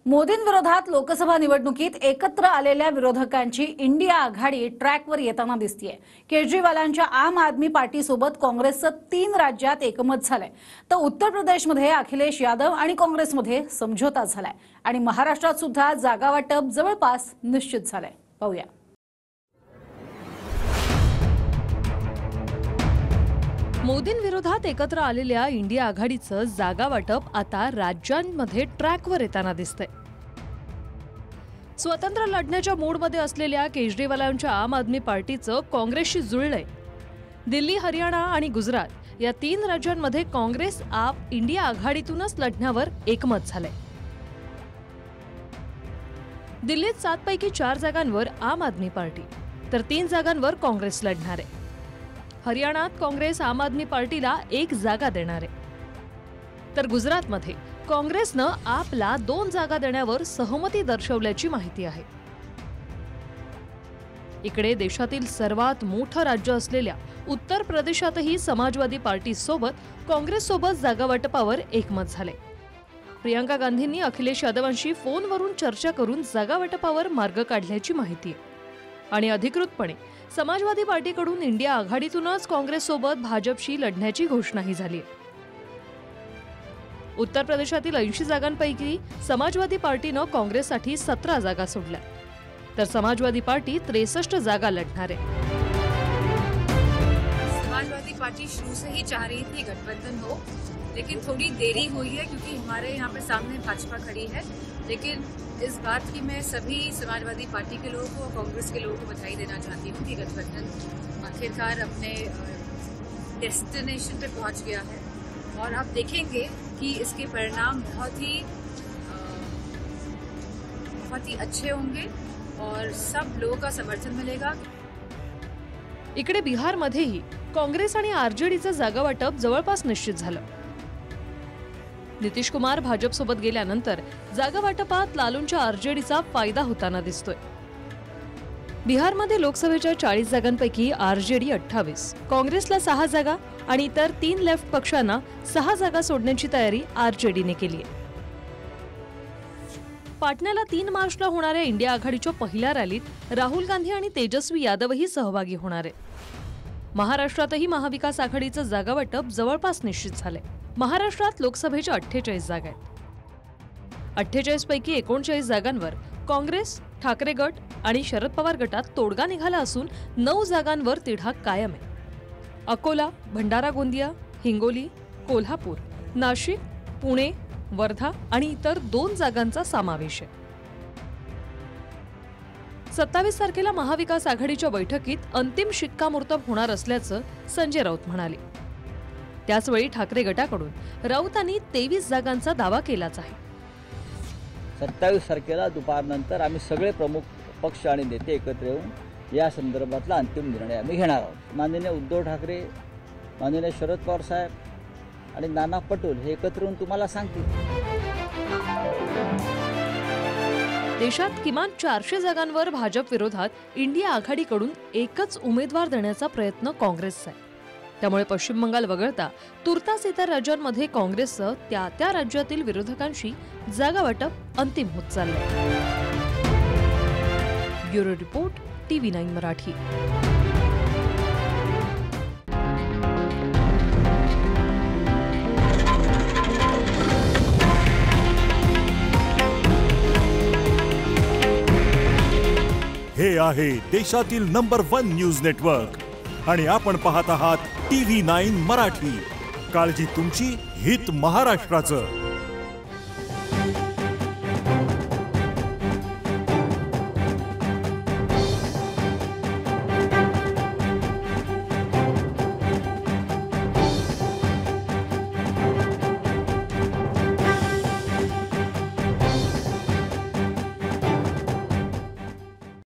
मोदींविरोधात लोकसभा निवडणुकीत एकत्र आलेल्या विरोधकांची इंडिया आघाडी ट्रॅकवर येताना दिसतेय। केजरीवालांच्या आम आदमी पार्टीसोबत काँग्रेसचं 3 राज्यात एकमत झालंय, तर उत्तर प्रदेशमध्ये अखिलेश यादव आणि काँग्रेसमध्ये समझोता झालाय आणि महाराष्ट्रात सुद्धा जागा वाटप जवळपास निश्चित झालंय। पाहूया। मोदींविरोधात एकत्र आलेल्या इंडिया आघाडीचं जागा वाटप आता राज्यांमध्ये ट्रॅकवर येताना दिसतंय। स्वतंत्र लढण्याच्या मूडमध्ये असलेल्या केजरीवालांच्या आम आदमी पार्टीचं काँग्रेसशी जुळलंय। दिल्ली, हरियाणा आणि गुजरात या 3 राज्यांमध्ये काँग्रेस आप इंडिया आघाडीतूनच लढण्यावर एकमत झालंय। दिल्लीत 7 पैकी 4 जागांवर आम आदमी पार्टी तर 3 जागांवर काँग्रेस लढणार आहे। हरियाणात काँग्रेस आम आदमी पार्टीला 1 जागा देणार आहे, तर गुजरातमध्ये काँग्रेसनं आपला 2 जागा देण्यावर सहमती दर्शवल्याची माहिती आहे। इकडे देशातील सर्वात मोठं राज्य असलेल्या उत्तर प्रदेशातही समाजवादी पार्टीसोबत काँग्रेससोबत जागा वाटपावर एकमत झाले। प्रियंका गांधींनी अखिलेश यादवांशी फोनवरून चर्चा करून जागा वाटपावर मार्ग काढल्याची माहिती आहे आणि अधिकृतपणे समाजवादी पार्टीकडून इंडिया आघाडीतूनच काँग्रेससोबत भाजपशी लढण्याची घोषणाही झाली। उत्तर प्रदेशातील 80 जागांपैकी समाजवादी पार्टीनं काँग्रेससाठी 17 जागा सोडल्या, तर समाजवादी पार्टी 63 जागा लढणार आहे। समाजवादी पार्टी शुरू से ही चाह रही थी गठबंधन हो, लेकिन थोड़ी देरी हुई है क्योंकि हमारे यहाँ पे सामने भाजपा खड़ी है। लेकिन इस बात की मैं सभी समाजवादी पार्टी के लोगों को और कांग्रेस के लोगों को बधाई देना चाहती हूँ कि गठबंधन आखिरकार अपने डेस्टिनेशन पे पहुँच गया है और आप देखेंगे कि इसके परिणाम बहुत ही अच्छे होंगे और सब लोगों का समर्थन मिलेगा। इकडे बिहारमध्येही काँग्रेस आणि आरजेडीचं जागा वाटप जवळपास निश्चित झालं। नितीश कुमार भाजपसोबत गेल्यानंतर जागा वाटपात लालूंच्या आरजेडीचा फायदा होताना दिसतोय। बिहारमध्ये लोकसभेच्या 40 जागांपैकी आरजेडी 28, काँग्रेसला 6 जागा आणि इतर 3 लेफ्ट पक्षांना 6 जागा सोडण्याची तयारी आरजेडीने केली आहे। पाटण्याला 3 मार्चला होणाऱ्या इंडिया आघाडीच्या पहिल्या रॅलीत राहुल गांधी आणि तेजस्वी यादवही सहभागी होणार आहेत। महाराष्ट्रातही महाविकास आघाडीचं जागा वाटप जवळपास निश्चित झालंय। महाराष्ट्रात लोकसभेच्या 48 जागा आहेत। 48 पैकी 39 जागांवर काँग्रेस, ठाकरे गट आणि शरद पवार गटात तोडगा निघाला असून 9 जागांवर तिढा कायम आहे। अकोला, भंडारा गोंदिया, हिंगोली, कोल्हापूर, नाशिक, पुणे, वर्धा आणि इतर 2 जागांचा समावेश आहे। 27 तारखेला महाविकास आघाडीच्या बैठकीत अंतिम शिक्कामोर्तब होणार असल्याचं संजय राऊत म्हणाले। त्याचवेळी ठाकरे गटाकडून राऊतांनी 23 जागांचा दावा केलाच आहे। 27 तारखेला दुपारनंतर आम्ही सगळे प्रमुख पक्ष आणि नेते एकत्र येऊन या संदर्भातला अंतिम निर्णय आम्ही घेणार आहोत। माननीय उद्धव ठाकरे, माननीय शरद पवार साहेब आणि नाना पटोले हे एकत्र येऊन तुम्हाला सांगतील। देशात किमान 400 जागांवर भाजप विरोधात इंडिया आघाडीकडून एकच उमेदवार देण्याचा प्रयत्न काँग्रेसचा आहे। त्यामुळे पश्चिम बंगाल वगळता तुर्तास इतर राज्यांमध्ये काँग्रेसचं त्या राज्यातील विरोधकांशी जागा वाटप अंतिम होत चाललंय। Bureau report, TV9 Marathi. हे आहे देशातील नंबर 1 न्यूज नेटवर्क आणि आपण पाहत आहात TV9 मराठी। काळजी तुमची, हित महाराष्ट्राचं।